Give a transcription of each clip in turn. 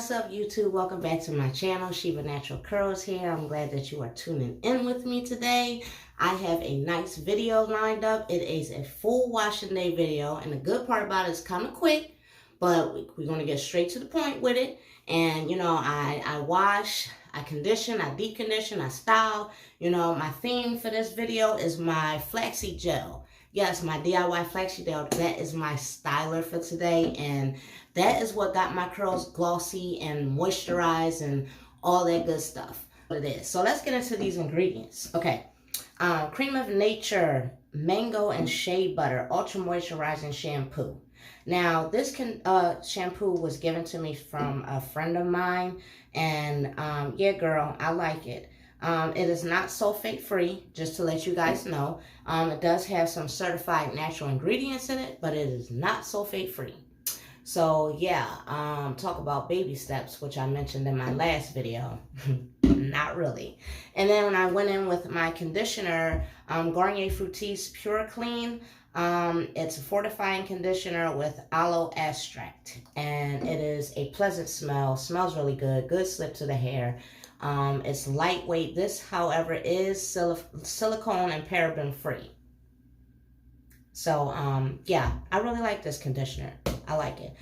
What's up, YouTube? Welcome back to my channel. Sheeba Natural Curls here. I'm glad that you are tuning in with me today. I have a nice video lined up. It is a full washing day video, and the good part about it is kind of quick, but we're going to get straight to the point with it. And you know, I wash, I condition, I deep condition, I style. You know, my theme for this video is my flaxseed gel. Yes, my DIY Flaxseed Gel. That is my styler for today, and that is what got my curls glossy and moisturized and all that good stuff. It is. So let's get into these ingredients. Okay, Cream of Nature Mango and Shea Butter Ultra Moisturizing Shampoo. Now, this shampoo was given to me from a friend of mine, and yeah, girl, I like it. It is not sulfate free, just to let you guys know. It does have some certified natural ingredients in it, but it is not sulfate free. So yeah, talk about baby steps, which I mentioned in my last video. Not really. And then when I went in with my conditioner, Garnier Fructis Pure Clean. It's a fortifying conditioner with aloe extract, and it is a pleasant smell. Smells really good. Good slip to the hair. It's lightweight. This, however, is silicone and paraben free. So yeah, I really like this conditioner. I like it.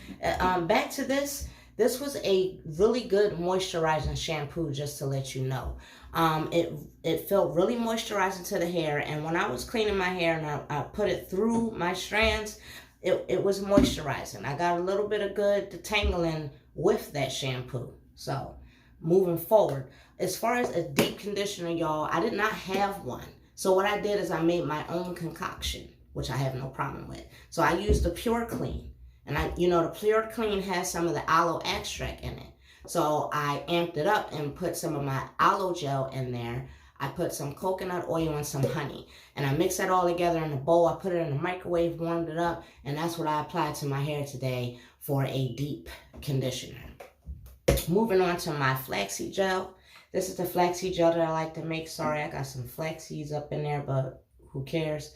Back to this. This was a really good moisturizing shampoo, just to let you know. It felt really moisturizing to the hair, and when I was cleaning my hair and I put it through my strands, it was moisturizing. I got a little bit of good detangling with that shampoo. So moving forward, as far as a deep conditioner, y'all, I did not have one. So what I did is I made my own concoction, which I have no problem with. So I used the Pure Clean. And the Pure Clean has some of the aloe extract in it. So I amped it up and put some of my aloe gel in there. I put some coconut oil and some honey. And I mixed that all together in a bowl. I put it in the microwave, warmed it up, and that's what I applied to my hair today for a deep conditioner. Moving on to my flaxseed gel. This is the flaxseed gel that I like to make. Sorry, I got some flax seeds up in there, but who cares?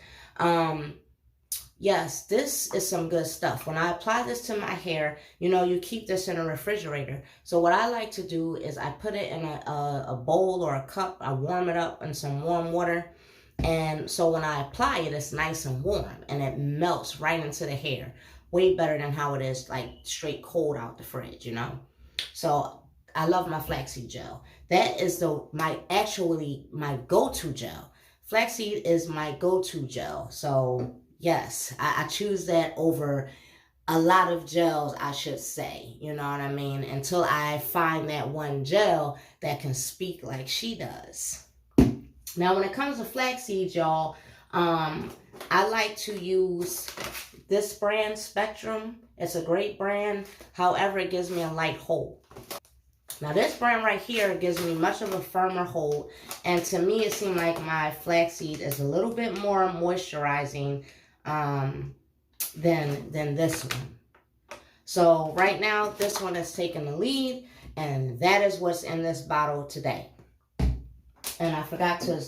Yes, this is some good stuff. When I apply this to my hair, you know, you keep this in a refrigerator. So what I like to do is I put it in a bowl or a cup. I warm it up in some warm water. And so when I apply it, it's nice and warm, and it melts right into the hair. Way better than how it is like straight cold out the fridge, you know. So I love my flaxseed gel. That is my go-to gel. Flaxseed is my go-to gel. So yes, I choose that over a lot of gels, I should say. You know what I mean? Until I find that one gel that can speak like she does. Now, when it comes to flaxseed, y'all, I like to use this brand, Spectrum. It's a great brand. However, it gives me a light hold. Now, this brand right here gives me much of a firmer hold. And to me, it seemed like my flaxseed is a little bit more moisturizing than this one. So right now, this one is taking the lead, and that is what's in this bottle today. And I forgot to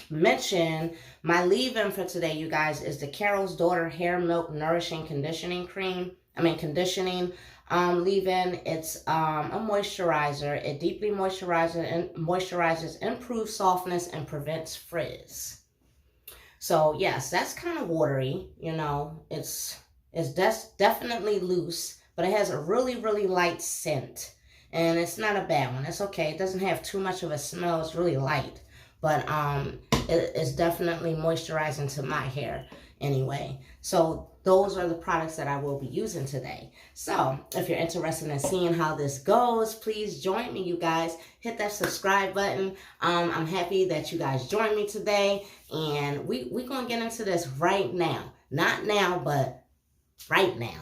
mention my leave-in for today, you guys, is the Carol's Daughter Hair Milk Nourishing Conditioning Cream. Conditioning leave-in. It's a moisturizer. It deeply moisturizes, improves softness, and prevents frizz. So yes, that's kind of watery, you know. It's definitely loose, but it has a really, really light scent. And it's not a bad one. It's okay. It doesn't have too much of a smell. It's really light. But it's definitely moisturizing to my hair anyway. So those are the products that I will be using today. So if you're interested in seeing how this goes, please join me, you guys. Hit that subscribe button. I'm happy that you guys joined me today. And we're going to get into this right now. Not now, but right now.